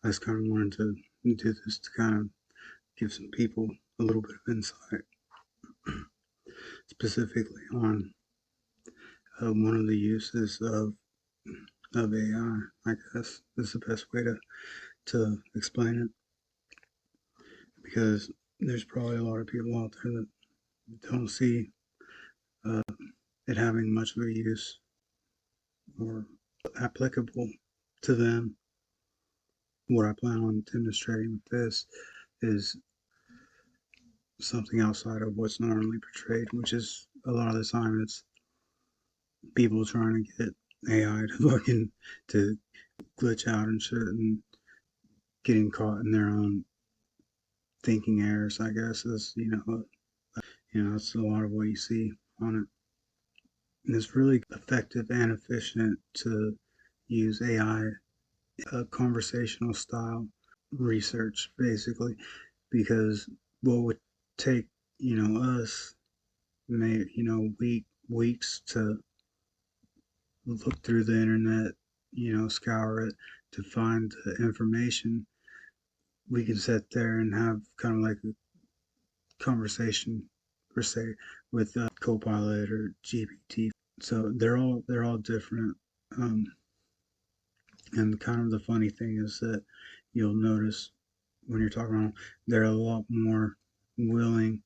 I just kind of wanted to do this to kind of give some people a little bit of insight, specifically on one of the uses of AI. I guess is the best way to explain it, because there's probably a lot of people out there that don't see uh, it having much of a use or applicable to them. What I plan on demonstrating with this is something outside of what's normally portrayed, which is a lot of the time it's people trying to get AI to fucking to glitch out and shit and getting caught in their own thinking errors. I guess is that's a lot of what you see on it. And it's really effective and efficient to use AI, conversational style research, basically, because what would take us may weeks to look through the internet, scour it to find the information, we can sit there and have kind of like a conversation per se with Copilot or GPT. So they're all different. Um, and kind of the funny thing is that you'll notice when you're talking about them, they're a lot more willing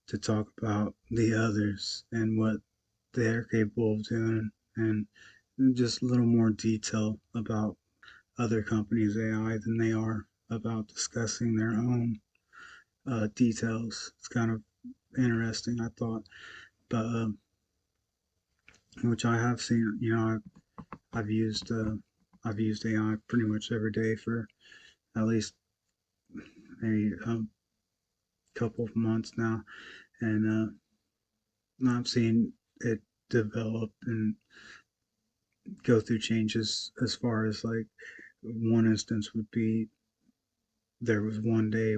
to talk about the others and what they're capable of doing, and just a little more detail about other companies' AI than they are about discussing their own details. It's kind of interesting, I thought, but which I have seen. I've used I've used AI pretty much every day for at least maybe a couple of months now, and I've seen it develop and go through changes. As far as like one instance would be, there was one day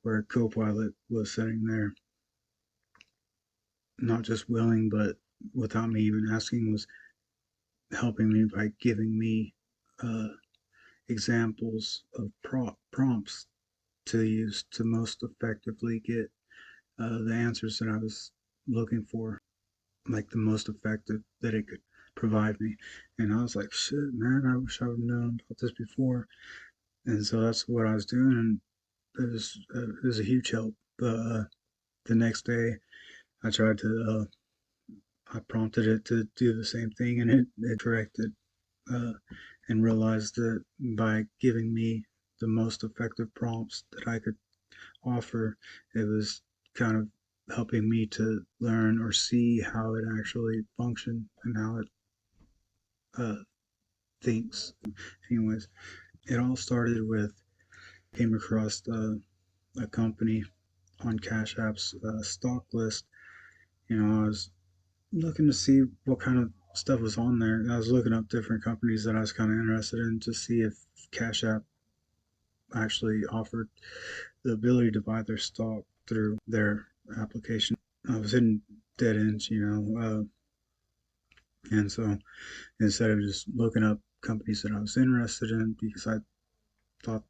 where Copilot was sitting there, not just willing, but without me even asking, was helping me by giving me uh, examples of prompts to use to most effectively get the answers that I was looking for, like the most effective that it could provide me. And I was like, shit, man, I wish I would have known about this before. And so that's what I was doing, and it was a huge help. But the next day, I tried to I prompted it to do the same thing, and it corrected, uh, and realized that by giving me the most effective prompts that I could offer, it was kind of helping me to learn or see how it actually functioned and how it uh, thinks. Anyways, it all started with came across a company on Cash App's stock list. I was looking to see what kind of stuff was on there. I was looking up different companies that I was kind of interested in to see if Cash App actually offered the ability to buy their stock through their application. I was hitting dead ends, and so instead of just looking up companies that I was interested in, because I thought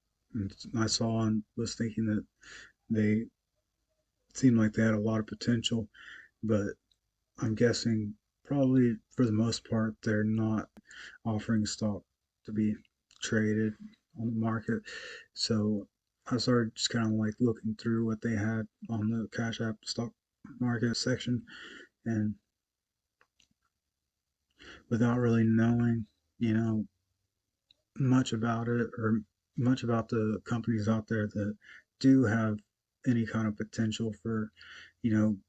I saw and was thinking that they seemed like they had a lot of potential, but I'm guessing probably for the most part they're not offering stock to be traded on the market. So I started just kind of like looking through what they had on the Cash App stock market section, and without really knowing, you know, much about it or much about the companies out there that do have any kind of potential for,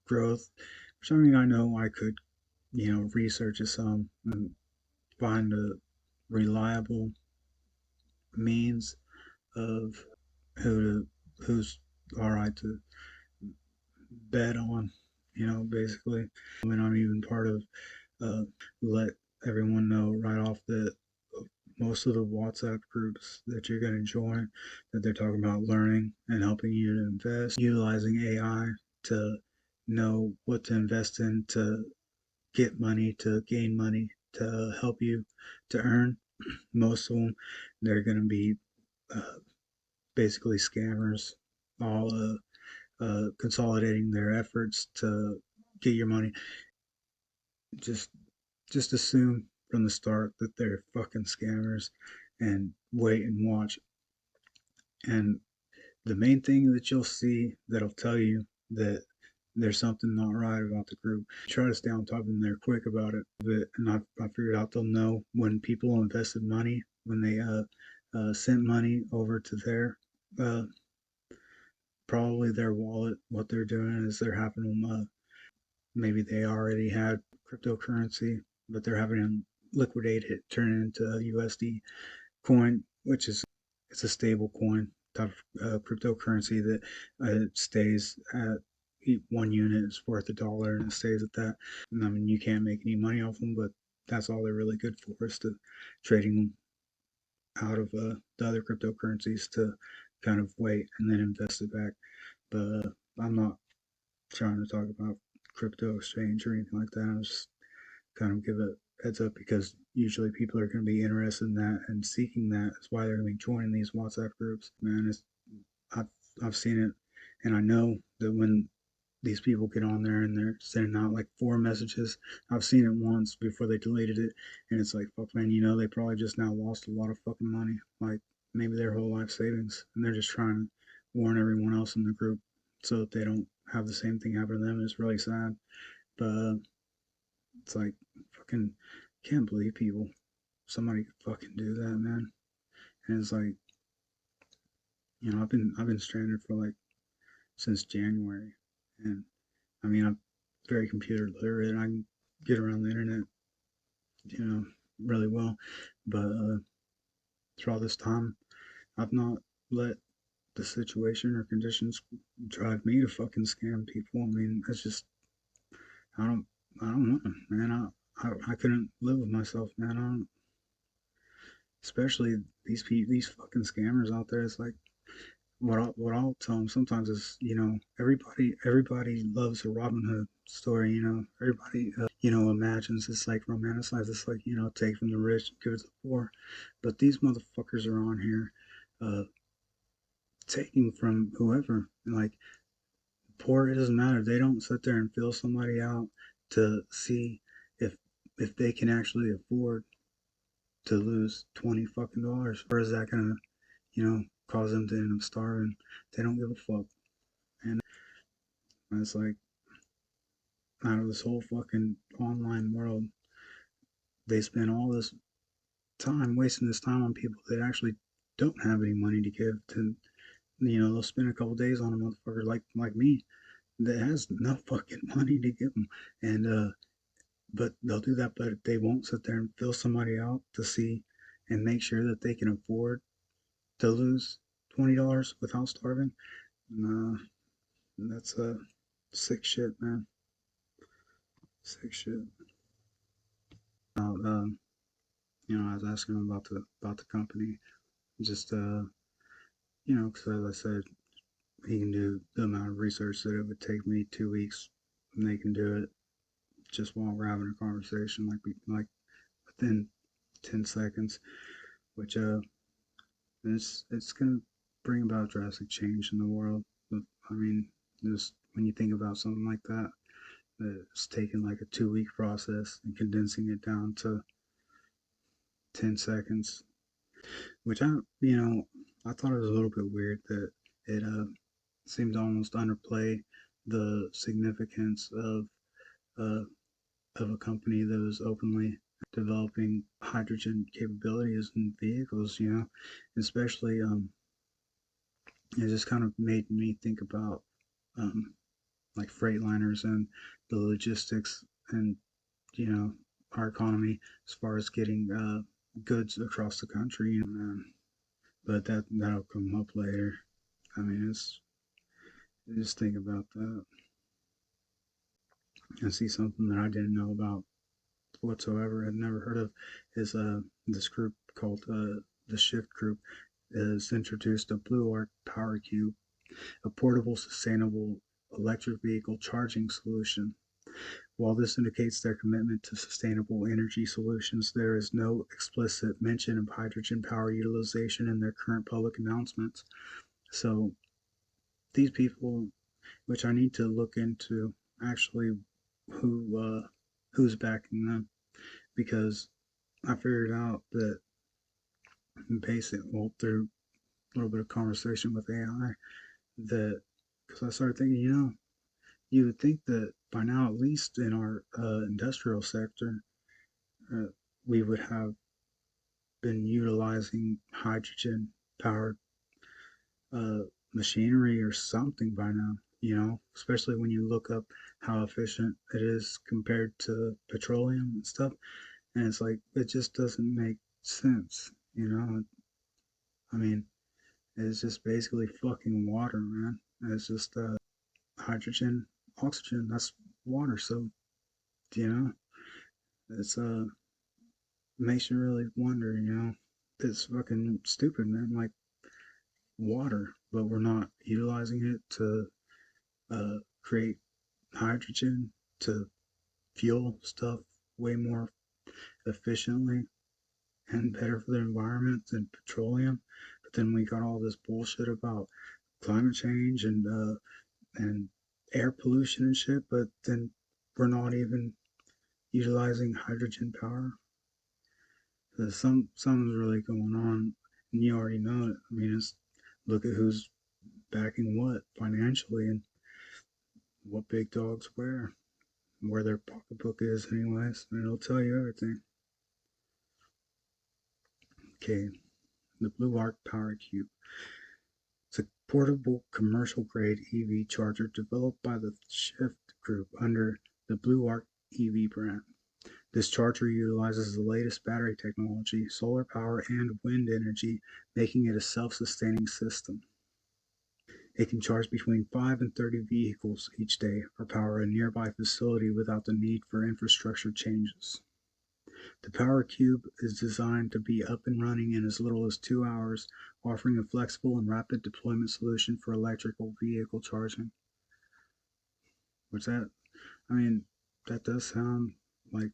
growth. Which, I mean, I know I could, research some and find a reliable means of who's all right to bet on, basically. I mean, I'm even part of uh, let everyone know right off that most of the WhatsApp groups that you're going to join, that they're talking about learning and helping you to invest, utilizing AI to know what to invest in, to get money, to gain money, to help you to earn. Most of them, they're going to be uh, basically scammers, all consolidating their efforts to get your money. Just just assume from the start that they're fucking scammers, and wait and watch. And the main thing that you'll see that'll tell you that there's something not right about the group. Try to stay on top of them. They're quick about it. And I figured out they'll know when people invested money, when they sent money over to their uh, probably their wallet. What they're doing is they're having them maybe they already had cryptocurrency, but they're having them liquidate it, turn it into a USD coin, which is it's a stable coin type of cryptocurrency that stays at 1 unit is worth $1 and it stays at that. And I mean, you can't make any money off them, but that's all they're really good for is to trading them out of the other cryptocurrencies to kind of wait and then invest it back. But I'm not trying to talk about crypto exchange or anything like that. I'm just kind of give a heads up because usually people are going to be interested in that and seeking that. That's why they're going to be joining these WhatsApp groups. Man, I've I've seen it, and I know that when these people get on there and they're sending out like 4 messages, I've seen it once before they deleted it, and it's like, fuck, man, they probably just now lost a lot of fucking money, like maybe their whole life savings, and they're just trying to warn everyone else in the group so that they don't have the same thing happen to them. It's really sad, but it's like fucking can't believe people. Somebody could fucking do that, man. And it's like, I've been stranded for like since January, and I mean I'm very computer literate. And I can get around the internet, you know, really well. But throughout this time, I've not let the situation or conditions drive me to fucking scam people. I mean, it's just I don't I don't know, man. I couldn't live with myself, man. I don't, especially these fucking scammers out there. It's like what I'll tell them sometimes is, everybody loves a Robin Hood story. Everybody imagines it's like romanticized. It's like take from the rich and give it to the poor, but these motherfuckers are on here, uh, taking from whoever. Like poor, it doesn't matter. They don't sit there and fill somebody out to see if if they can actually afford to lose $20 fucking. Or is that gonna cause them to end up starving? They don't give a fuck. And it's like, out of this whole fucking online world, they spend all this time wasting this time on people that actually don't have any money to give to. They'll spend a couple days on a motherfucker like me that has no fucking money to give them, and but they'll do that, but they won't sit there and fill somebody out to see and make sure that they can afford to lose $20 without starving. Nah, that's sick shit, man. Sick shit. I was asking him about the company, just because as I said, he can do the amount of research that it would take me 2 weeks, and they can do it just while we're having a conversation, like within 10 seconds, which it's gonna bring about drastic change in the world. I mean, just when you think about something like that, it's taking like a 2 week process and condensing it down to 10 seconds, which I thought it was a little bit weird that it seemed to almost underplay the significance uh, of a company that was openly developing hydrogen capabilities in vehicles. Especially it just kind of made me think about um, like freightliners and the logistics and you know our economy as far as getting goods across the country. But that'll come up later. I mean, it's just think about that. I see something that I didn't know about whatsoever. I'd never heard of is this group called the Shift Group has introduced a Blue Arc Power Cube, a portable, sustainable electric vehicle charging solution. While this indicates their commitment to sustainable energy solutions, there is no explicit mention of hydrogen power utilization in their current public announcements. So these people, which I need to look into actually who's backing them, because I figured out that through a little bit of conversation with AI, that because I started thinking, you would think that by now, at least in our industrial sector, uh, we would have been utilizing hydrogen powered uh, machinery or something by now, especially when you look up how efficient it is compared to petroleum and stuff. And it's like, it just doesn't make sense. I mean, it's just basically fucking water, man. It's just hydrogen, oxygen, that's water. So, you know, it's makes you really wonder. It's fucking stupid, man. Like water, but we're not utilizing it to create hydrogen to fuel stuff way more efficiently and better for the environment than petroleum. But then we got all this bullshit about climate change and air pollution and shit. But then we're not even utilizing hydrogen power. So something's really going on, and you already know it. I mean, it's look at who's backing what financially and what big dogs where their pocketbook is, anyways. And it'll tell you everything. Okay, the Blue Arc Power Cube. It's a portable commercial grade EV charger developed by the Shift Group under the Blue Arc EV brand. This charger utilizes the latest battery technology, solar power, and wind energy, making it a self sustaining system. It can charge between 5 and 30 vehicles each day or power a nearby facility without the need for infrastructure changes. The Power Cube is designed to be up and running in as little as 2 hours, offering a flexible and rapid deployment solution for electrical vehicle charging. Which I mean, that does sound like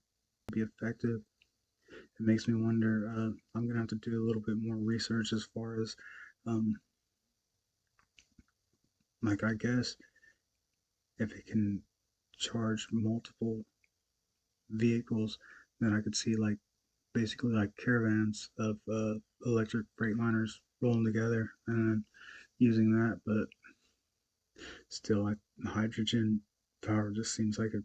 be effective. It makes me wonder. I'm gonna have to do a little bit more research as far as, um, like I guess if it can charge multiple vehicles, then I could see like basically like caravans of electric freightliners rolling together and then using that. But still, like hydrogen power just seems like it'd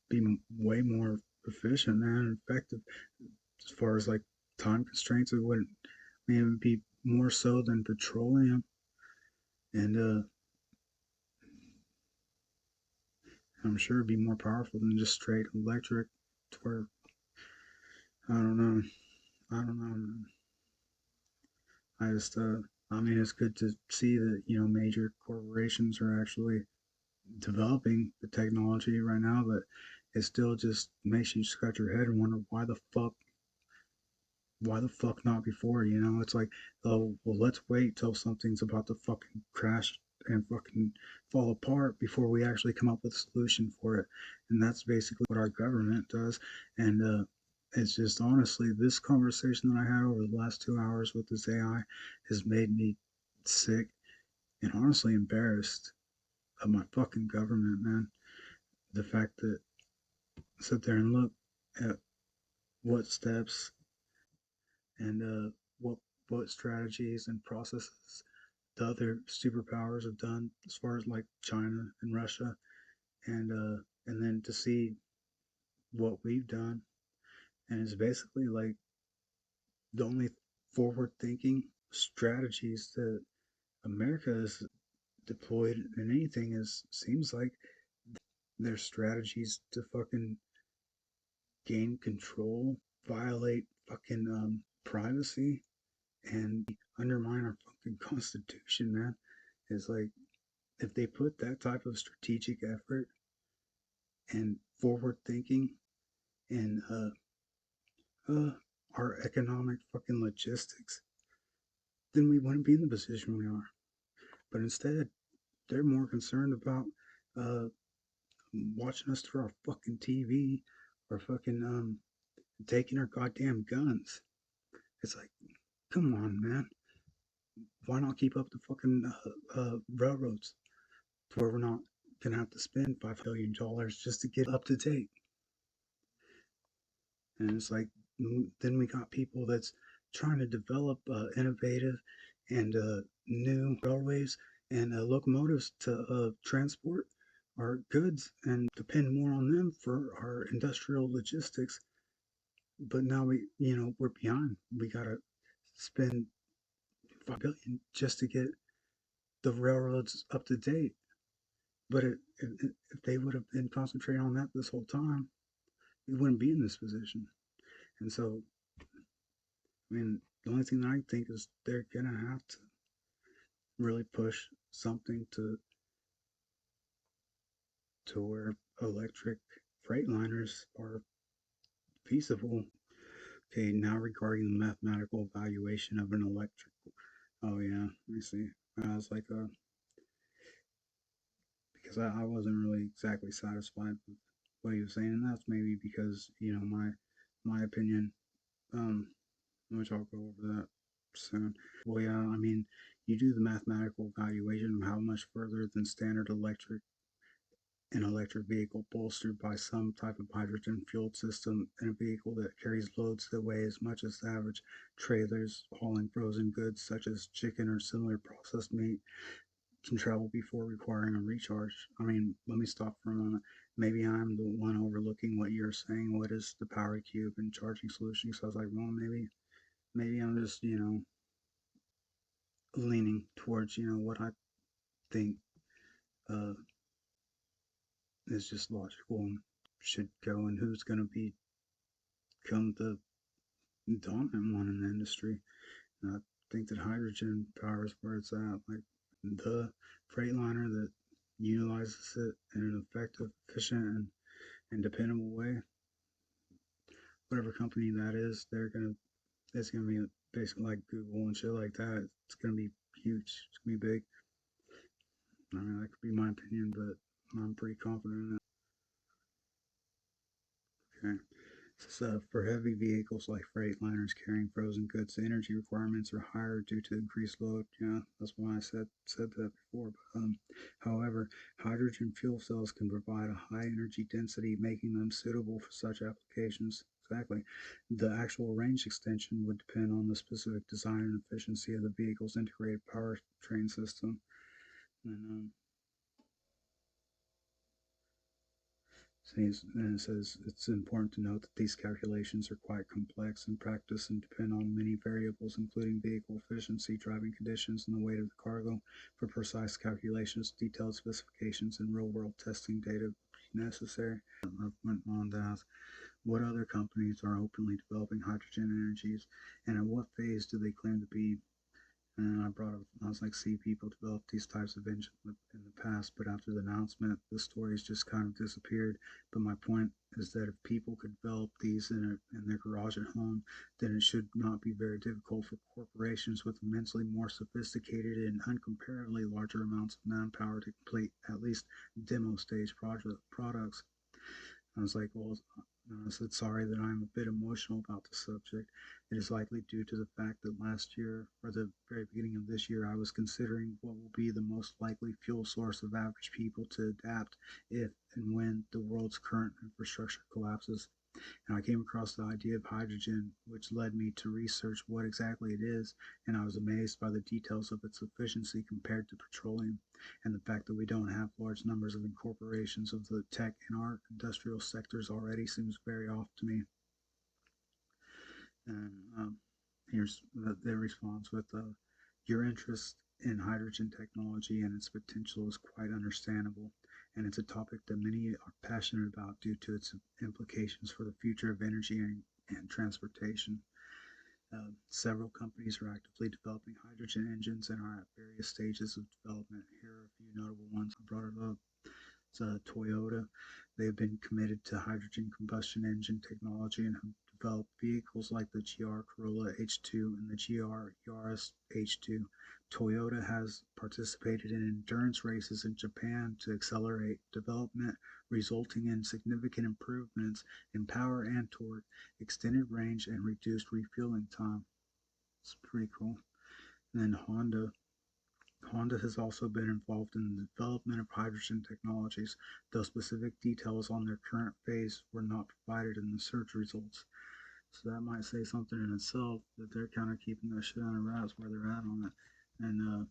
be way more efficient, man, and effective as far as like time constraints. It wouldn't, I mean, it would be more so than petroleum, and I'm sure it'd be more powerful than just straight electric. To where I don't know, I don't know, man. I just, I mean, it's good to see that major corporations are actually developing the technology right now, but it still just makes you scratch your head and wonder why the fuck not before? It's like, oh well, let's wait till something's about to fucking crash and fucking fall apart before we actually come up with a solution for it. And that's basically what our government does. And it's just honestly, this conversation that I had over the last 2 hours with this AI has made me sick and honestly embarrassed of my fucking government, man. The fact that sit there and look at what steps and what strategies and processes the other superpowers have done as far as like China and Russia, and then to see what we've done, and it's basically like the only forward thinking strategies that America has deployed in anything is seems like their strategies to fucking gain control, violate fucking privacy, and undermine our fucking constitution, man. It's like if they put that type of strategic effort and forward thinking in our economic fucking logistics, then we wouldn't be in the position we are. But instead, they're more concerned about uh, watching us through our fucking TV or fucking taking our goddamn guns. It's like, come on, man. Why not keep up the fucking railroads to where we're not gonna have to spend $5 billion just to get up to date? And it's like, then we got people that's trying to develop innovative and new railways and locomotives to transport our goods and depend more on them for our industrial logistics. But now we're behind. We gotta spend 5 billion just to get the railroads up to date. But if they would have been concentrating on that this whole time, we wouldn't be in this position. And so, I mean, the only thing that I think is they're gonna have to really push something to where electric freightliners are feasible. Okay, now regarding the mathematical evaluation of an electric. Oh yeah, I see. I was like, because I wasn't really exactly satisfied with what he was saying, and that's maybe because my opinion, um, which I'll go over that soon. Well, yeah, I mean, you do the mathematical evaluation of how much further than standard an electric vehicle bolstered by some type of hydrogen fueled system in a vehicle that carries loads that weigh as much as the average trailers hauling frozen goods such as chicken or similar processed meat can travel before requiring a recharge. I mean, let me stop for a moment. Maybe I'm the one overlooking what you're saying. What is the power cube and charging solution? So I was like, well, maybe I'm just leaning towards what I think uh, is just logical and should go, and who's going to become the dominant one in the industry. And I think that hydrogen power is where it's at. Like the freightliner that utilizes it in an effective, efficient, and dependable way. Whatever company that is, it's gonna be basically like Google and shit like that. It's gonna be huge. It's gonna be big. I mean, that could be my opinion, but I'm pretty confident in it. Okay. So for heavy vehicles like freight liners carrying frozen goods, the energy requirements are higher due to increased load. Yeah, that's why I said that before. However, hydrogen fuel cells can provide a high energy density, making them suitable for such applications. Exactly. The actual range extension would depend on the specific design and efficiency of the vehicle's integrated powertrain system. And and it says it's important to note that these calculations are quite complex in practice and depend on many variables, including vehicle efficiency, driving conditions, and the weight of the cargo. For precise calculations, detailed specifications, and real-world testing data will be necessary. I went on to ask, what other companies are openly developing hydrogen energies, and at what phase do they claim to be? And I was like, see, people develop these types of engines in the past, but after the announcement, the stories just kind of disappeared. But my point is that if people could develop these in their garage at home, then it should not be very difficult for corporations with immensely more sophisticated and uncomparably larger amounts of manpower to complete at least demo stage products. I was like, well, I said, sorry that I'm a bit emotional about the subject. It is likely due to the fact that last year, or the very beginning of this year, I was considering what will be the most likely fuel source of average people to adapt if and when the world's current infrastructure collapses. And I came across the idea of hydrogen, which led me to research what exactly it is, and I was amazed by the details of its efficiency compared to petroleum, and the fact that we don't have large numbers of incorporations of the tech in our industrial sectors already seems very off to me. And here's their response with your interest in hydrogen technology and its potential is quite understandable, and it's a topic that many are passionate about due to its implications for the future of energy and transportation. Several companies are actively developing hydrogen engines and are at various stages of development. Here are a few notable ones. I brought it up. It's Toyota. They have been committed to hydrogen combustion engine technology and have developed vehicles like the GR Corolla H2 and the GR Yaris H2. Toyota has participated in endurance races in Japan to accelerate development, resulting in significant improvements in power and torque, extended range, and reduced refueling time. It's pretty cool. And then Honda has also been involved in the development of hydrogen technologies, though specific details on their current phase were not provided in the search results. So that might say something in itself that they're kind of keeping that shit under wraps where they're at on it. And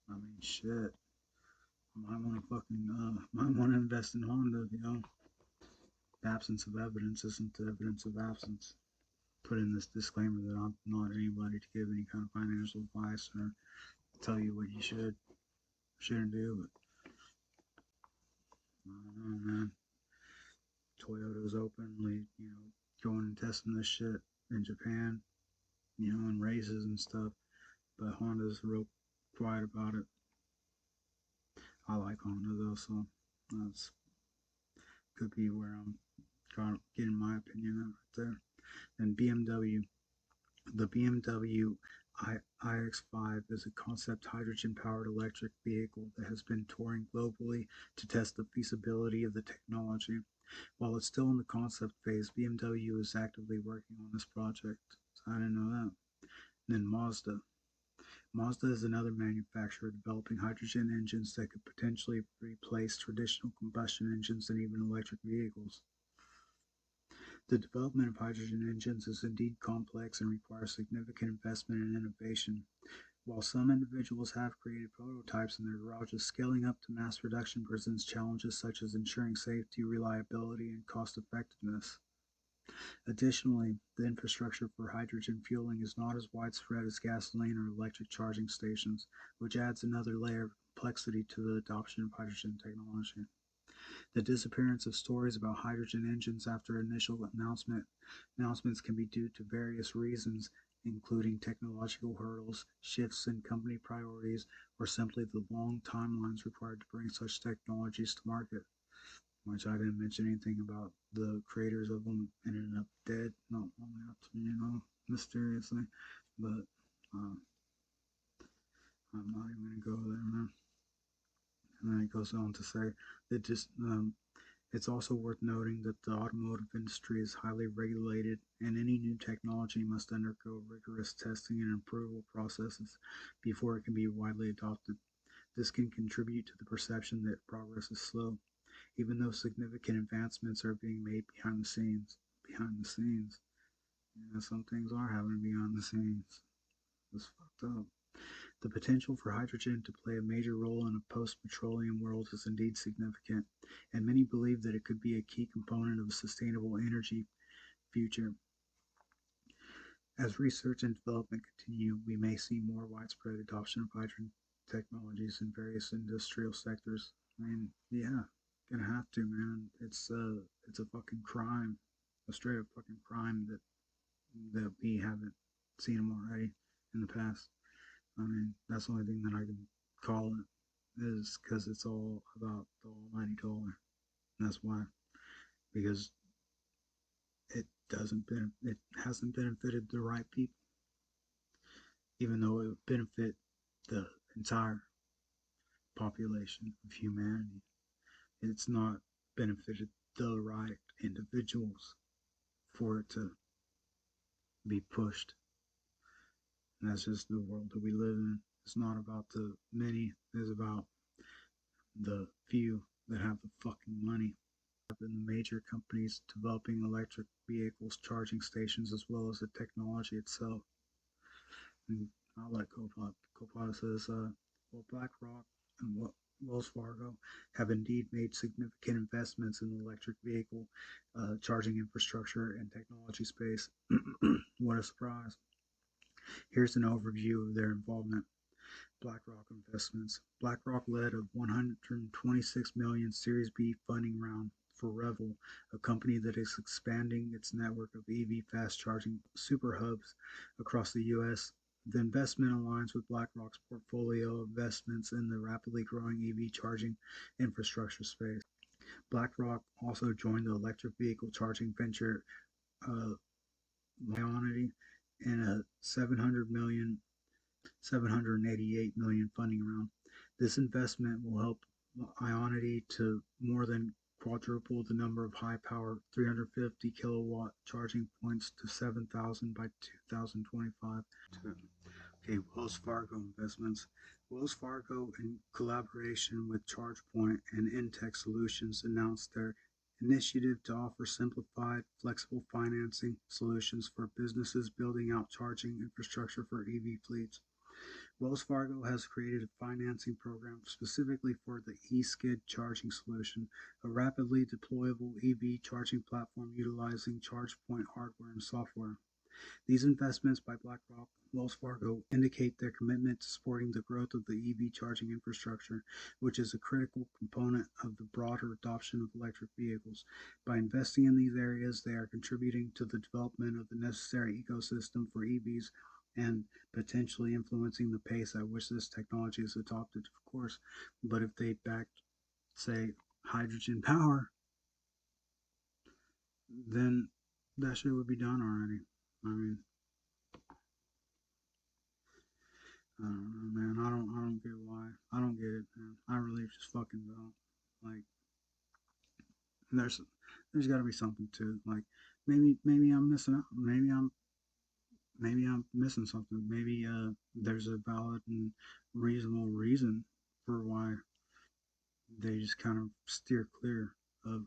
I mean, shit. I might want to invest in Honda. The absence of evidence isn't the evidence of absence. Put in this disclaimer that I'm not anybody to give any kind of financial advice or tell you what you shouldn't do. But I don't know, man. Toyota's openly, going and testing this shit in Japan, in races and stuff. But Honda's real quiet about it. I like Honda though, so that's could be where I'm getting my opinion right there. And BMW, the BMW iX5 is a concept hydrogen-powered electric vehicle that has been touring globally to test the feasibility of the technology. While it's still in the concept phase, BMW is actively working on this project. So I didn't know that. And then Mazda. Mazda is another manufacturer developing hydrogen engines that could potentially replace traditional combustion engines and even electric vehicles. The development of hydrogen engines is indeed complex and requires significant investment and innovation. While some individuals have created prototypes in their garages, scaling up to mass production presents challenges such as ensuring safety, reliability, and cost effectiveness. Additionally, the infrastructure for hydrogen fueling is not as widespread as gasoline or electric charging stations, which adds another layer of complexity to the adoption of hydrogen technology. The disappearance of stories about hydrogen engines after initial announcements can be due to various reasons, including technological hurdles, shifts in company priorities, or simply the long timelines required to bring such technologies to market. Which I didn't mention anything about the creators of them ended up dead, not long after, mysteriously. But I'm not even going to go there, man. And then it goes on to say that it's also worth noting that the automotive industry is highly regulated, and any new technology must undergo rigorous testing and approval processes before it can be widely adopted. This can contribute to the perception that progress is slow, even though significant advancements are being made behind the scenes. Behind the scenes. Some things are happening behind the scenes. It's fucked up. The potential for hydrogen to play a major role in a post-petroleum world is indeed significant, and many believe that it could be a key component of a sustainable energy future. As research and development continue, we may see more widespread adoption of hydrogen technologies in various industrial sectors. I mean, yeah, gonna have to, man. It's a fucking crime, a straight up fucking crime that we haven't seen them already in the past. I mean, that's the only thing that I can call it is because it's all about the almighty dollar. And that's why, because it hasn't benefited the right people, even though it would benefit the entire population of humanity. It's not benefited the right individuals for it to be pushed. And that's just the world that we live in. It's not about the many, it's about the few that have the fucking money. And the major companies developing electric vehicles, charging stations, as well as the technology itself. And I'll let Copilot says, well, BlackRock and Wells Fargo have indeed made significant investments in the electric vehicle charging infrastructure and technology space. What a surprise. Here's an overview of their involvement. BlackRock investments. BlackRock led a $126 million Series B funding round for Revel, a company that is expanding its network of EV fast charging super hubs across the U.S. The investment aligns with BlackRock's portfolio of investments in the rapidly growing EV charging infrastructure space. BlackRock also joined the electric vehicle charging venture Ionity in a $700 million $788 million funding round. This investment will help Ionity to more than quadruple the number of high-power 350 kilowatt charging points to 7,000 by 2025. Okay, Wells Fargo investments. Wells Fargo, in collaboration with ChargePoint and Intech Solutions, announced their initiative to offer simplified, flexible financing solutions for businesses building out charging infrastructure for EV fleets. Wells Fargo has created a financing program specifically for the eSkid charging solution, a rapidly deployable EV charging platform utilizing ChargePoint hardware and software. These investments by BlackRock Wells Fargo indicate their commitment to supporting the growth of the EV charging infrastructure, which is a critical component of the broader adoption of electric vehicles. By investing in these areas, they are contributing to the development of the necessary ecosystem for EVs and potentially influencing the pace at which this technology is adopted, of course. But if they backed, say, hydrogen power, then that shit would be done already. I mean, I don't know, man. I don't get why. I don't get it, man. I really just fucking don't. Like, there's, there's got to be something to it. Like, maybe I'm missing out. Maybe I'm missing something. Maybe there's a valid and reasonable reason for why they just kind of steer clear of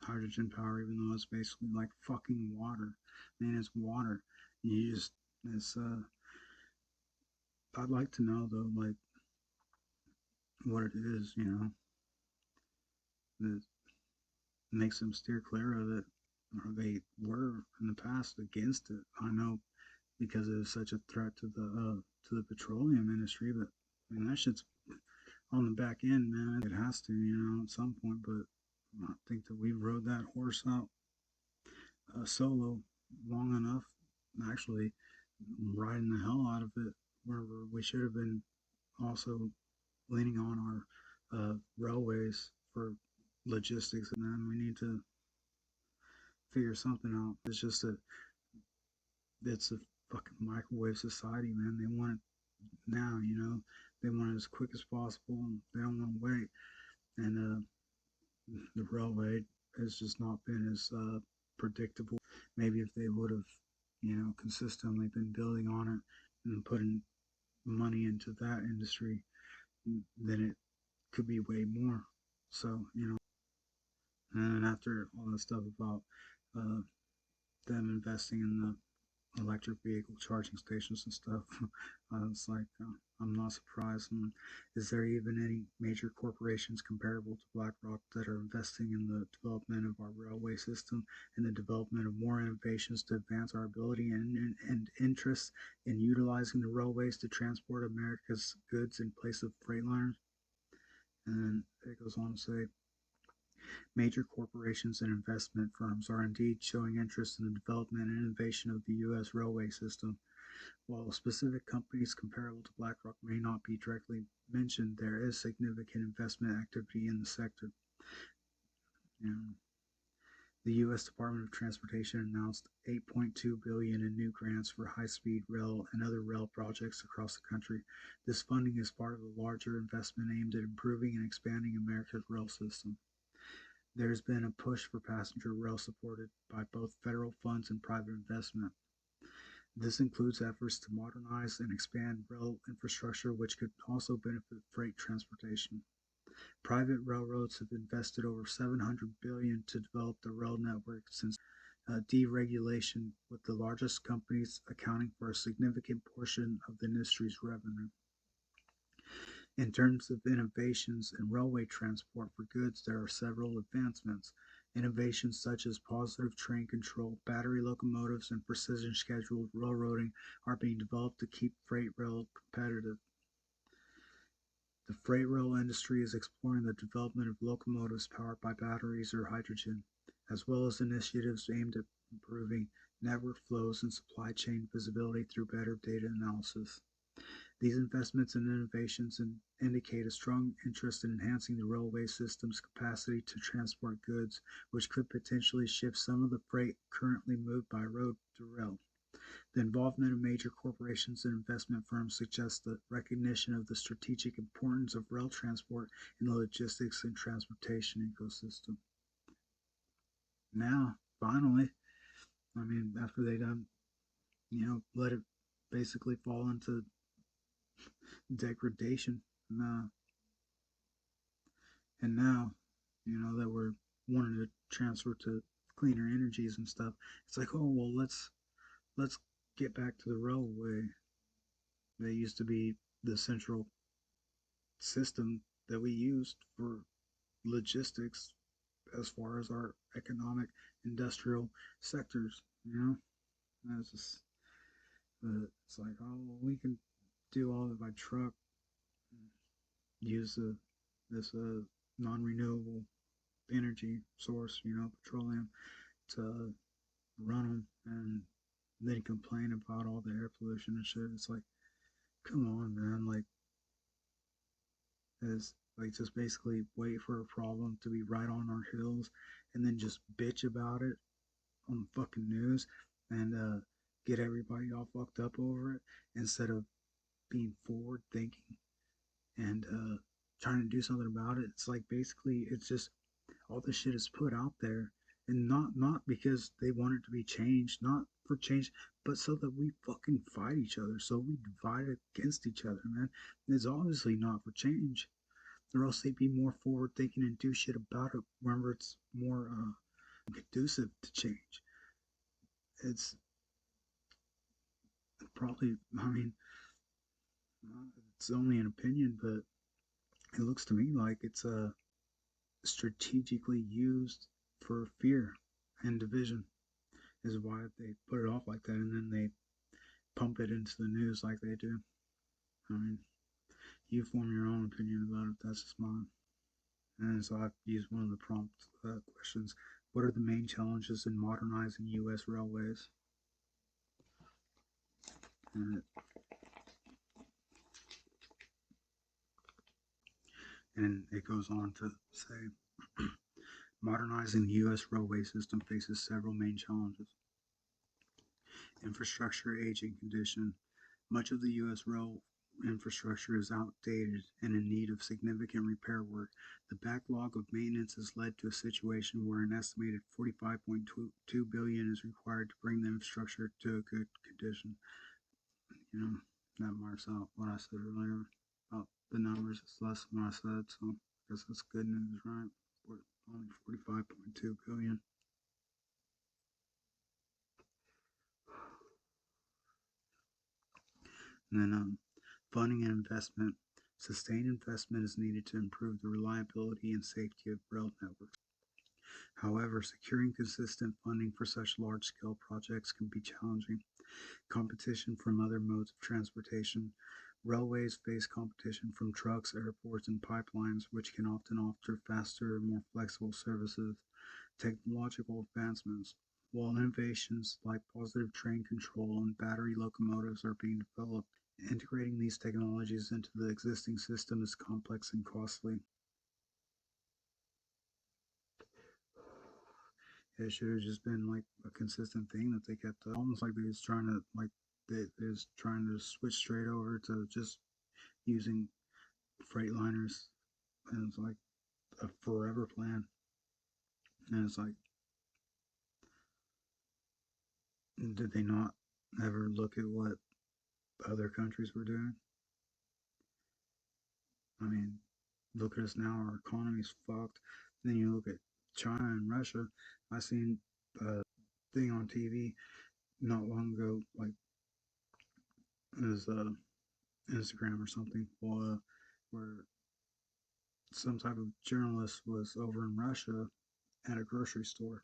hydrogen power, even though it's basically like fucking water. Man, it's water. You just it's I'd like to know though, like what it is, that makes them steer clear of it, or they were in the past against it. I know because it was such a threat to the petroleum industry, but I mean that shit's on the back end, man. It has to, at some point. But I think that we rode that horse out solo long enough. Actually, riding the hell out of it, where we should have been also leaning on our railways for logistics, and then we need to figure something out. It's just that it's a fucking microwave society, man. They want it now, They want it as quick as possible, and they don't want to wait. And the railway has just not been as predictable. Maybe if they would have, consistently been building on it and putting money into that industry, then it could be way more. So, and after all the stuff about uh, them investing in the electric vehicle charging stations and stuff, it's like I'm not surprised. And is there even any major corporations comparable to BlackRock that are investing in the development of our railway system and the development of more innovations to advance our ability and interest in utilizing the railways to transport America's goods in place of freightliners? And then it goes on to say, major corporations and investment firms are indeed showing interest in the development and innovation of the U.S. railway system. While specific companies comparable to BlackRock may not be directly mentioned, there is significant investment activity in the sector. The U.S. Department of Transportation announced $8.2 billion in new grants for high-speed rail and other rail projects across the country. This funding is part of a larger investment aimed at improving and expanding America's rail system. There has been a push for passenger rail supported by both federal funds and private investment. This includes efforts to modernize and expand rail infrastructure, which could also benefit freight transportation. Private railroads have invested over $700 billion to develop the rail network since deregulation, with the largest companies accounting for a significant portion of the industry's revenue. In terms of innovations in railway transport for goods, there are several advancements. Innovations such as positive train control, battery locomotives, and precision scheduled railroading are being developed to keep freight rail competitive. The freight rail industry is exploring the development of locomotives powered by batteries or hydrogen, as well as initiatives aimed at improving network flows and supply chain visibility through better data analysis. These investments and innovations indicate a strong interest in enhancing the railway system's capacity to transport goods, which could potentially shift some of the freight currently moved by road to rail. The involvement of major corporations and investment firms suggests the recognition of the strategic importance of rail transport in the logistics and transportation ecosystem. Now, finally, I mean, after they done, let it basically fall into degradation, and, and now, that we're wanting to transfer to cleaner energies and stuff, it's like, oh well, let's get back to the railway. They used to be the central system that we used for logistics as far as our economic industrial sectors. And it's just it's like, oh well, we can do all of it by truck, use this non-renewable energy source, petroleum, to run them, and then complain about all the air pollution and shit. It's like, come on, man. Like, is like just basically wait for a problem to be right on our heels and then just bitch about it on the fucking news and get everybody all fucked up over it instead of being forward thinking and trying to do something about it. It's like basically it's just all this shit is put out there, and not because they want it to be changed, not for change, but so that we fucking fight each other, so we divide against each other, man. It's obviously not for change, or else they'd be more forward thinking and do shit about it whenever it's more conducive to change. It's probably, I mean, it's only an opinion, but it looks to me like it's strategically used for fear and division, is why they put it off like that, and then they pump it into the news like they do. I mean, you form your own opinion about it. That's just mine. And so I've used one of the prompt questions. What are the main challenges in modernizing U.S. railways? And it goes on to say, modernizing the U.S. railway system faces several main challenges. Infrastructure aging condition. Much of the U.S. rail infrastructure is outdated and in need of significant repair work. The backlog of maintenance has led to a situation where an estimated $45.2 billion is required to bring the infrastructure to a good condition. That marks out what I said earlier about the numbers. It's less than what I said, so I guess that's good news, right? Only 45.2 billion. And then funding and investment. Sustained investment is needed to improve the reliability and safety of rail networks. However, securing consistent funding for such large-scale projects can be challenging. Competition from other modes of transportation. Railways face competition from trucks, airports, and pipelines, which can often offer faster, more flexible services. Technological advancements. While innovations like positive train control and battery locomotives are being developed, integrating these technologies into the existing system is complex and costly. It should have just been like a consistent thing that they kept up. Almost like they was trying to they was trying to switch straight over to just using Freightliners, and it's like a forever plan. And it's like, did they not ever look at what other countries were doing? I mean, look at us now, our economy's fucked. Then you look at China and Russia. I seen a thing on TV not long ago, like it was Instagram or something, where some type of journalist was over in Russia at a grocery store,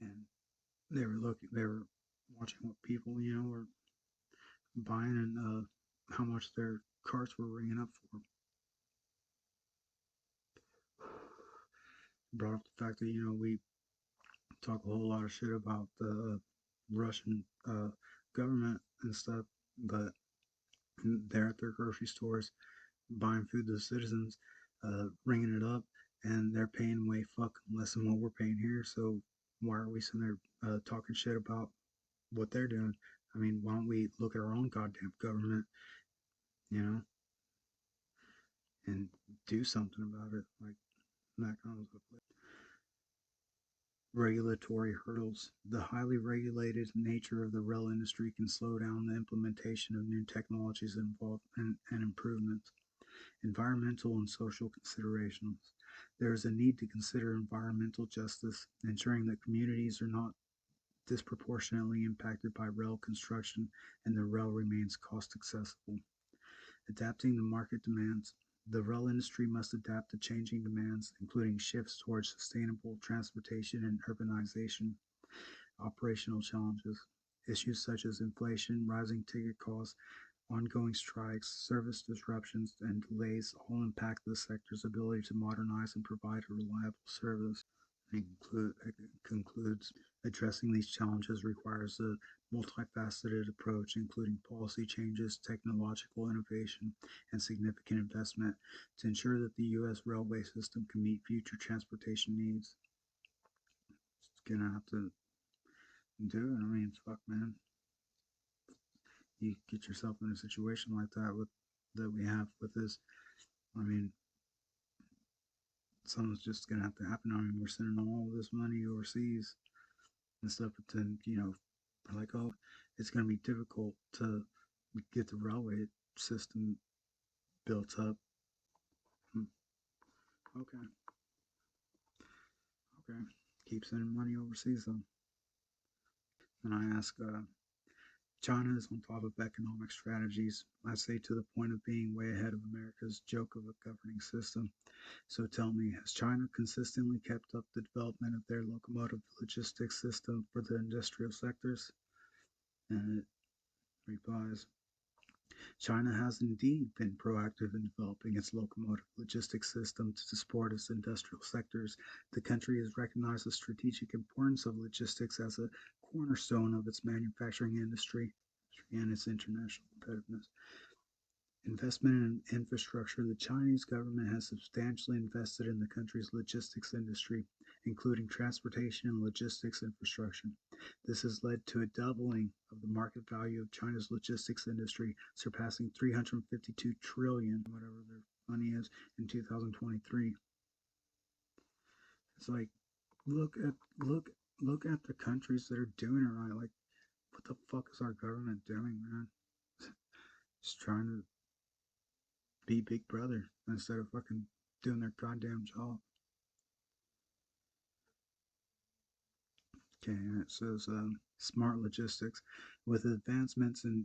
and they were watching what people, were buying and how much their carts were ringing up for. Brought up the fact that we talk a whole lot of shit about the Russian government and stuff, but they're at their grocery stores buying food to the citizens, ringing it up, and they're paying way fucking less than what we're paying here. So why are we sitting there talking shit about what they're doing. I mean, why don't we look at our own goddamn government, you know, and do something about it? Like that kind of stuff. Regulatory hurdles. The highly regulated nature of the rail industry can slow down the implementation of new technologies and improvements. Environmental and social considerations. There is a need to consider environmental justice, ensuring that communities are not disproportionately impacted by rail construction and the rail remains cost accessible. Adapting to market demands. The rail industry must adapt to changing demands, including shifts towards sustainable transportation and urbanization. Operational challenges. Issues such as inflation, rising ticket costs, ongoing strikes, service disruptions, and delays all impact the sector's ability to modernize and provide a reliable service. It concludes addressing these challenges requires a multifaceted approach, including policy changes, technological innovation, and significant investment to ensure that the U.S. railway system can meet future transportation needs. It's gonna have to do it. I mean, fuck, man. You get yourself in a situation like that with that we have with this. I mean, something's just gonna have to happen. I mean, we're sending all this money overseas and stuff, but then we're like, oh, it's gonna be difficult to get the railway system built up. Hmm. Okay, okay, keep sending money overseas though. And I ask, China is on top of economic strategies. I say to the point of being way ahead of America's joke of a governing system. So tell me, has China consistently kept up the development of their locomotive logistics system for the industrial sectors? And it replies, China has indeed been proactive in developing its locomotive logistics system to support its industrial sectors. The country has recognized the strategic importance of logistics as a cornerstone of its manufacturing industry and its international competitiveness. Investment in infrastructure. The Chinese government has substantially invested in the country's logistics industry, including transportation and logistics infrastructure. This has led to a doubling of the market value of China's logistics industry, surpassing 352 trillion, whatever their money is, in 2023. It's like look at the countries that are doing it right. Like, what the fuck is our government doing, man? Just trying to be Big Brother instead of fucking doing their goddamn job. Okay, and it says smart logistics. With advancements in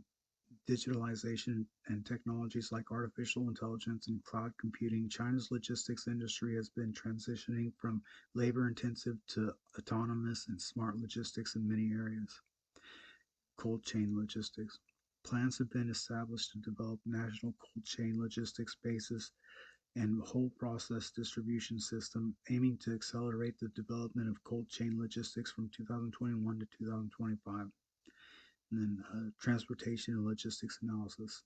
digitalization and technologies like artificial intelligence and cloud computing, China's logistics industry has been transitioning from labor intensive to autonomous and smart logistics in many areas. Cold chain logistics. Plans have been established to develop national cold chain logistics bases and whole process distribution system aiming to accelerate the development of cold chain logistics from 2021 to 2025. And then transportation and logistics analysis.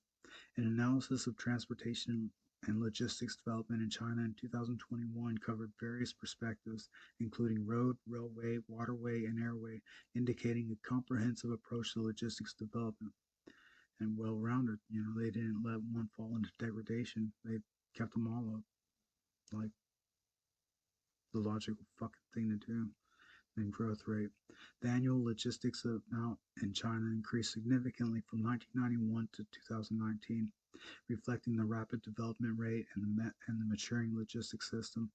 An analysis of transportation and logistics development in China in 2021 covered various perspectives, including road, railway, waterway, and airway, indicating a comprehensive approach to logistics development and well rounded. They didn't let one fall into degradation, they kept them all up. Like the logical fucking thing to do. And growth rate. The annual logistics amount in China increased significantly from 1991 to 2019, reflecting the rapid development rate and the maturing logistics system.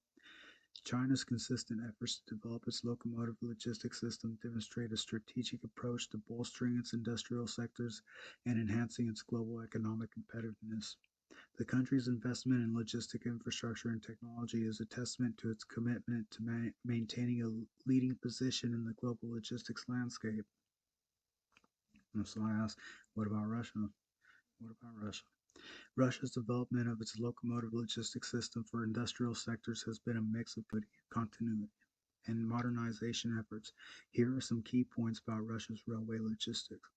China's consistent efforts to develop its locomotive logistics system demonstrate a strategic approach to bolstering its industrial sectors and enhancing its global economic competitiveness. The country's investment in logistic infrastructure and technology is a testament to its commitment to maintaining a leading position in the global logistics landscape. And so I ask, what about Russia? What about Russia? Russia's development of its locomotive logistics system for industrial sectors has been a mix of continuity and modernization efforts. Here are some key points about Russia's railway logistics.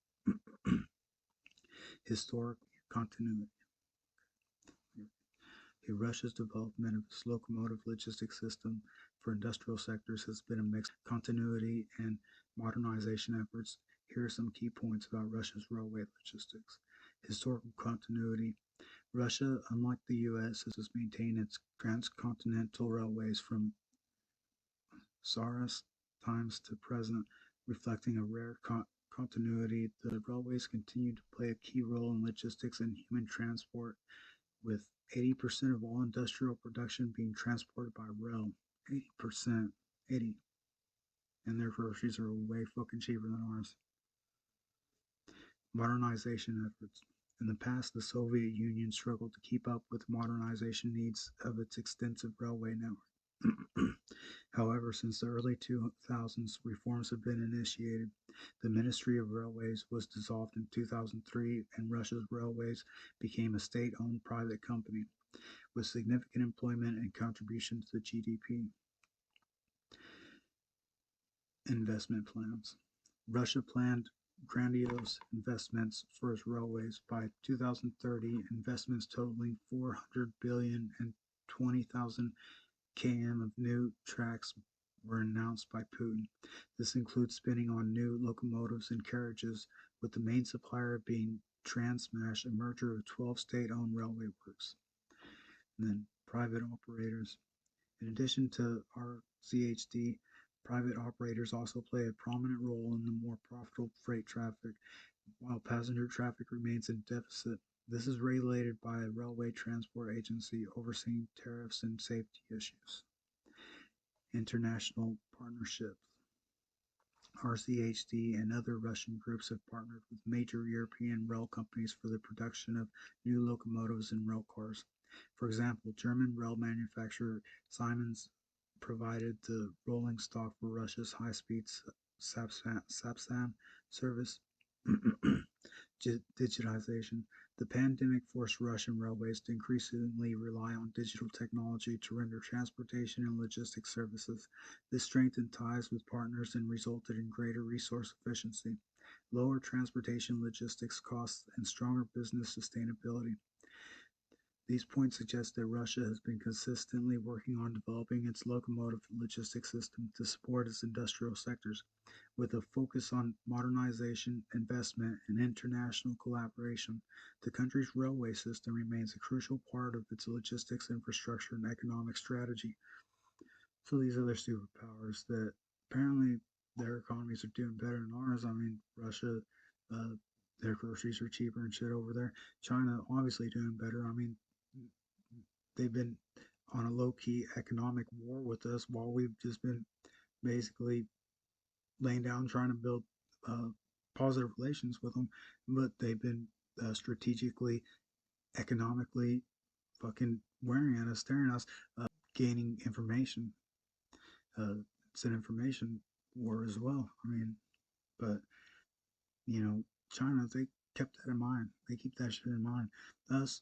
Historic continuity. Russia's development of its locomotive logistics system for industrial sectors has been a mix of continuity and modernization efforts. Here are some key points about Russia's railway logistics. Historical continuity. Russia, unlike the US, has maintained its transcontinental railways from Tsarist times to present, reflecting a rare continuity. The railways continue to play a key role in logistics and human transport, with 80% of all industrial production being transported by rail. 80%. 80. And their groceries are way fucking cheaper than ours. Modernization efforts. In the past, the Soviet Union struggled to keep up with modernization needs of its extensive railway network. However, since the early 2000s, reforms have been initiated. The Ministry of Railways was dissolved in 2003, and Russia's railways became a state owned private company with significant employment and contribution to the GDP. Investment plans. Russia planned grandiose investments for its railways. By 2030, investments totaling 400 billion and 20,000 km of new tracks were announced by Putin. This includes spending on new locomotives and carriages, with the main supplier being Transmash, a merger of 12 state-owned railway works. And then private operators. In addition to RCHD, private operators also play a prominent role in the more profitable freight traffic, while passenger traffic remains in deficit. This is regulated by a railway transport agency overseeing tariffs and safety issues. International partnerships. RCHD and other Russian groups have partnered with major European rail companies for the production of new locomotives and rail cars. For example, German rail manufacturer Siemens provided the rolling stock for Russia's high-speed Sapsan service. Digitization. The pandemic forced Russian railways to increasingly rely on digital technology to render transportation and logistics services. This strengthened ties with partners and resulted in greater resource efficiency, lower transportation logistics costs, and stronger business sustainability. These points suggest that Russia has been consistently working on developing its locomotive logistics system to support its industrial sectors, with a focus on modernization, investment, and international collaboration. The country's railway system remains a crucial part of its logistics infrastructure and economic strategy. So these other superpowers that apparently their economies are doing better than ours. I mean, Russia, uh, their groceries are cheaper and shit over there. China obviously doing better. I mean, they've been on a low key economic war with us while we've just been basically laying down trying to build uh, positive relations with them. But they've been strategically, economically fucking wearing at us, staring at us, gaining information. It's an information war as well. I mean, but China, they kept that in mind. They keep that shit in mind. Us,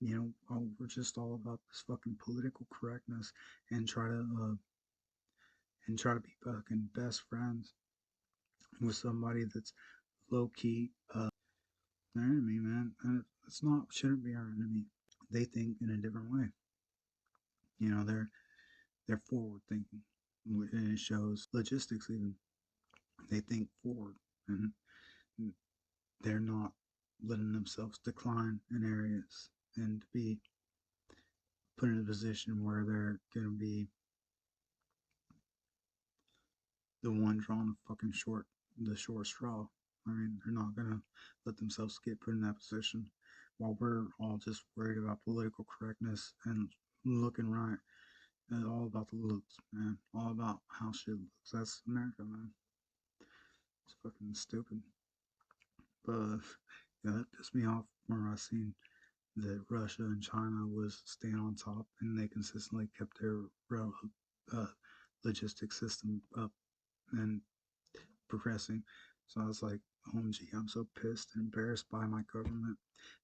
we're just all about this fucking political correctness and try to be fucking best friends with somebody that's low key their enemy, man. And it's not shouldn't be our enemy. They think in a different way. They're forward thinking, and it shows logistics even. They think forward, and they're not letting themselves decline in areas and be put in a position where they're going to be the one drawing the short straw. I mean, they're not going to let themselves get put in that position while we're all just worried about political correctness and looking right. It's all about the looks, man. All about how shit looks. That's America, man. It's fucking stupid. But yeah, that pissed me off when I seen that Russia and China was staying on top and they consistently kept their rail uh, logistics system up and progressing. So I was like, OMG, I'm so pissed and embarrassed by my government.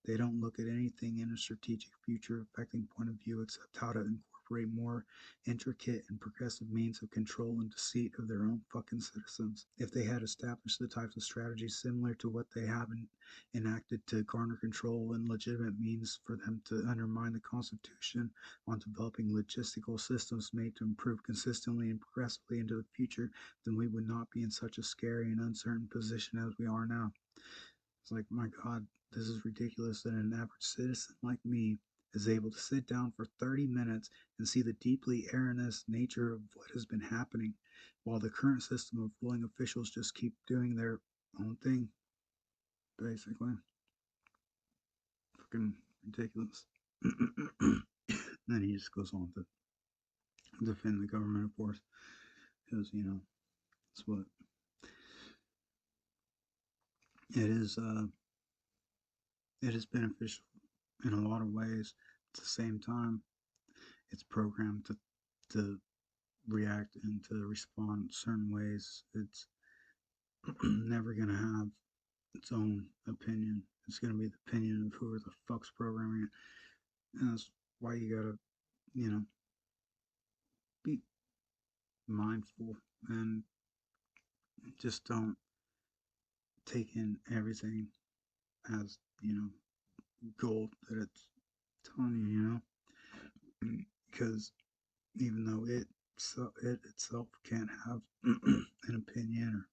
They don't look at anything in a strategic future affecting point of view except how to incorporate operate more intricate and progressive means of control and deceit of their own fucking citizens. If they had established the types of strategies similar to what they have enacted to garner control and legitimate means for them to undermine the Constitution, on developing logistical systems made to improve consistently and progressively into the future, then we would not be in such a scary and uncertain position as we are now. It's like, my God, this is ridiculous that an average citizen like me is able to sit down for 30 minutes and see the deeply erroneous nature of what has been happening, while the current system of ruling officials just keep doing their own thing, basically. Fucking ridiculous. Then he just goes on to defend the government, of course, because, it's what it is. It is beneficial in a lot of ways. At the same time, it's programmed to react and to respond certain ways. It's never gonna have its own opinion. It's gonna be the opinion of whoever the fuck's programming it. And that's why you gotta, you know, be mindful and just don't take in everything as, gold that it's telling you, because even though it itself can't have an opinion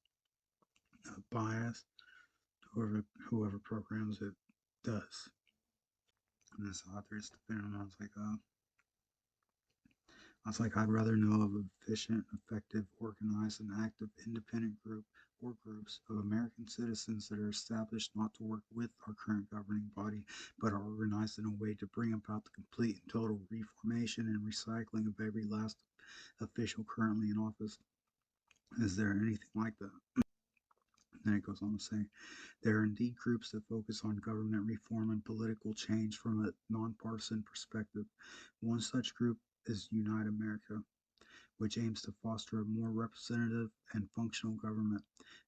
or a bias, whoever programs it does. And this author's defending him. I'd rather know of an efficient, effective, organized, and active independent group or groups of American citizens that are established not to work with our current governing body, but are organized in a way to bring about the complete and total reformation and recycling of every last official currently in office. Is there anything like that? Then it goes on to say, there are indeed groups that focus on government reform and political change from a nonpartisan perspective. One such group is Unite America, which aims to foster a more representative and functional government.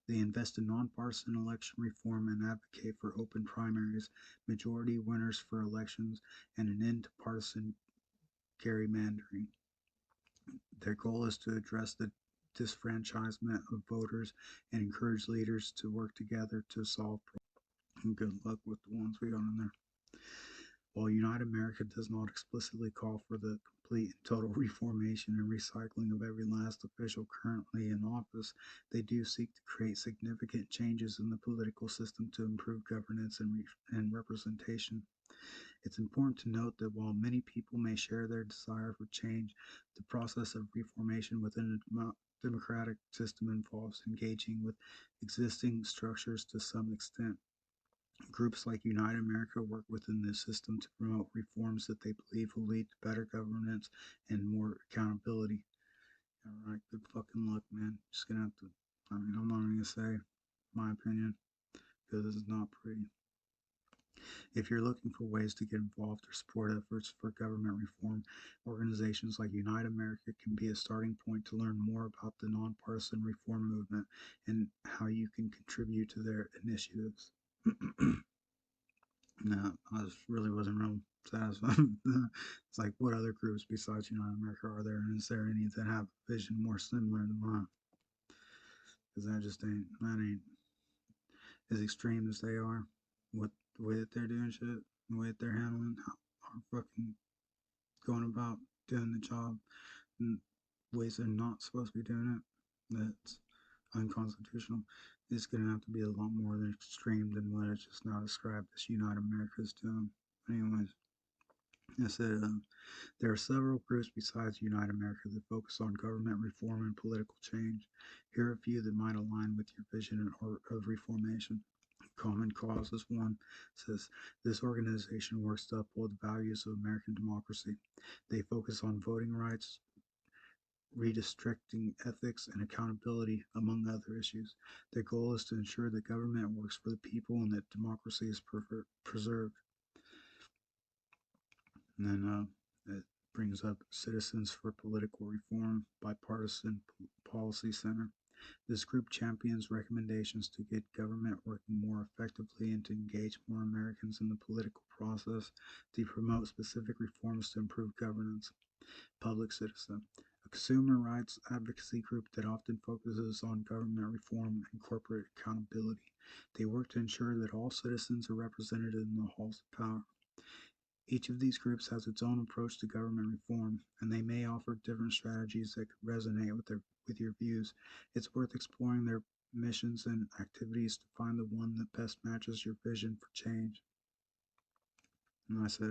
They invest in nonpartisan election reform and advocate for open primaries, majority winners for elections, and an end to partisan gerrymandering. Their goal is to address the disfranchisement of voters and encourage leaders to work together to solve problems. Good luck with the ones we got in there. While Unite America does not explicitly call for the complete and total reformation and recycling of every last official currently in office, they do seek to create significant changes in the political system to improve governance and representation. It's important to note that while many people may share their desire for change, the process of reformation within a democratic system involves engaging with existing structures to some extent. Groups like Unite America work within this system to promote reforms that they believe will lead to better governance and more accountability. All right, good fucking luck, man. Just gonna have to. I'm not even gonna say my opinion because this is not pretty. If you're looking for ways to get involved or support efforts for government reform, organizations like Unite America can be a starting point to learn more about the nonpartisan reform movement and how you can contribute to their initiatives. No, I really wasn't real satisfied. It's like, what other groups besides United America are there, and is there any that have a vision more similar to mine? Because that ain't as extreme as they are. What the way that they're doing shit, the way that they're handling, how fucking going about doing the job, and ways they're not supposed to be doing it. That's unconstitutional. It's going to have to be a lot more than extreme than what I just now described as Unite America's doing. Anyways, I said there are several groups besides Unite America that focus on government reform and political change. Here are a few that might align with your vision of reformation. Common Cause is one. Says this organization works to uphold the values of American democracy. They focus on voting rights, redistricting ethics, and accountability, among other issues. Their goal is to ensure that government works for the people and that democracy is preserved. And then it brings up Citizens for Political Reform, Bipartisan Policy Center. This group champions recommendations to get government working more effectively and to engage more Americans in the political process to promote specific reforms to improve governance. Public Citizen, a consumer rights advocacy group that often focuses on government reform and corporate accountability. They work to ensure that all citizens are represented in the halls of power. Each of these groups has its own approach to government reform, and they may offer different strategies that could resonate with your views. It's worth exploring their missions and activities to find the one that best matches your vision for change. And I said,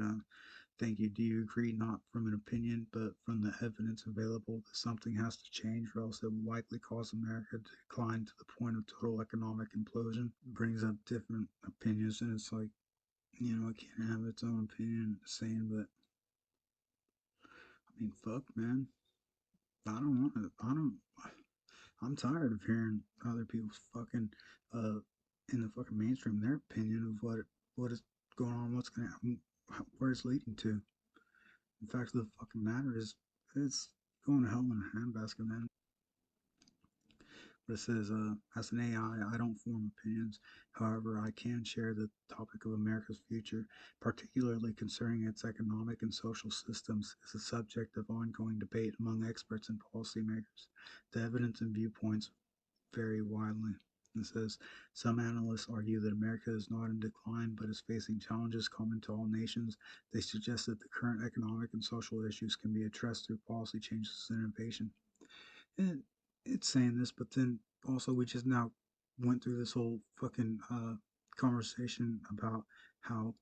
thank you. Do you agree not from an opinion, but from the evidence available that something has to change or else it will likely cause America to decline to the point of total economic implosion? It brings up different opinions, and it's like, it can't have its own opinion saying, but I mean, fuck, man. I don't want to, I don't, I'm tired of hearing other people's fucking, uh, in the fucking mainstream, their opinion of what is going on, what's going to happen, where it's leading to. The fact of the fucking matter is, it's going to hell in a handbasket, man. But it says, as an AI, I don't form opinions. However, I can share the topic of America's future, particularly concerning its economic and social systems, is a subject of ongoing debate among experts and policymakers. The evidence and viewpoints vary widely. It says some analysts argue that America is not in decline but is facing challenges common to all nations. They suggest that the current economic and social issues can be addressed through policy changes and innovation. And it's saying this, but then also we just now went through this whole fucking conversation about how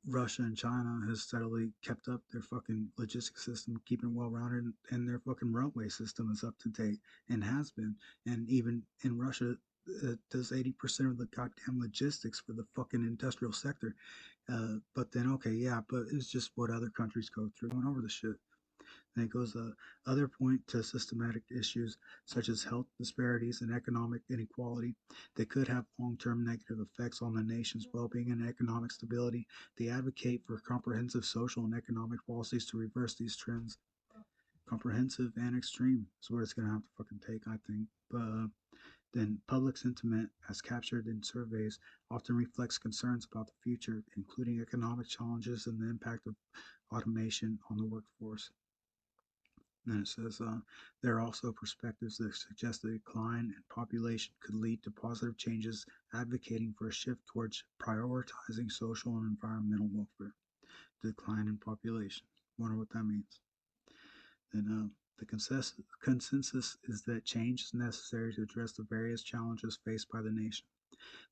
Russia and China has steadily kept up their fucking logistics system, keeping it well rounded, and their fucking railway system is up to date and has been. And even in Russia, does 80% of the goddamn logistics for the fucking industrial sector. But then, okay, yeah, but it's just what other countries go through. Going over the shit. And it goes other point to systematic issues such as health disparities and economic inequality that could have long-term negative effects on the nation's well-being and economic stability. They advocate for comprehensive social and economic policies to reverse these trends. Comprehensive and extreme is what it's going to have to fucking take, I think. But then public sentiment, as captured in surveys, often reflects concerns about the future, including economic challenges and the impact of automation on the workforce. And it says there are also perspectives that suggest the decline in population could lead to positive changes, advocating for a shift towards prioritizing social and environmental welfare. Decline in population. Wonder what that means. Then the consensus is that change is necessary to address the various challenges faced by the nation.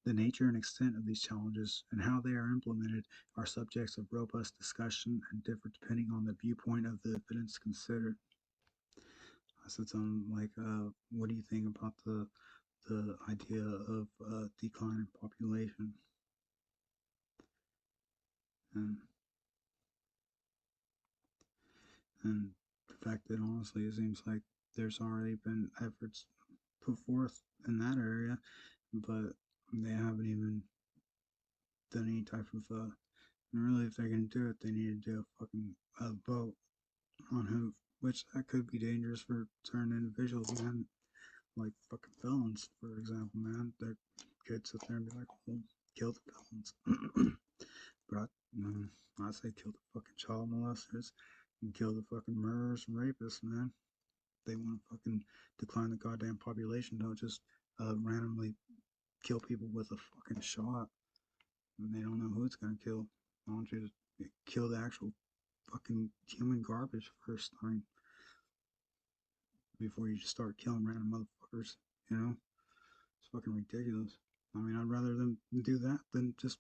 The nature and extent of these challenges and how they are implemented are subjects of robust discussion and differ depending on the viewpoint of the evidence considered. I said something like, "What do you think about the idea of decline in population and and the fact that honestly it seems like there's already been efforts put forth in that area, but they haven't even done any type of and really, if they're gonna do it, they need to do a fucking vote on who, which that could be dangerous for certain individuals, man. Like fucking felons, for example, man. They could sit there and be like, well, kill the felons. But I say kill the fucking child molesters and kill the fucking murderers and rapists, man. They want to fucking decline the goddamn population. Don't just randomly kill people with a fucking shot. And they don't know who it's gonna kill. I want you to kill the actual fucking human garbage first. I mean, before you just start killing random motherfuckers, you know? It's fucking ridiculous. I mean, I'd rather them do that than just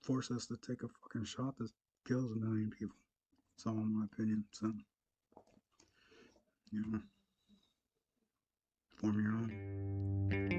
force us to take a fucking shot that kills a million people. It's all in my opinion. So, you know, form your own.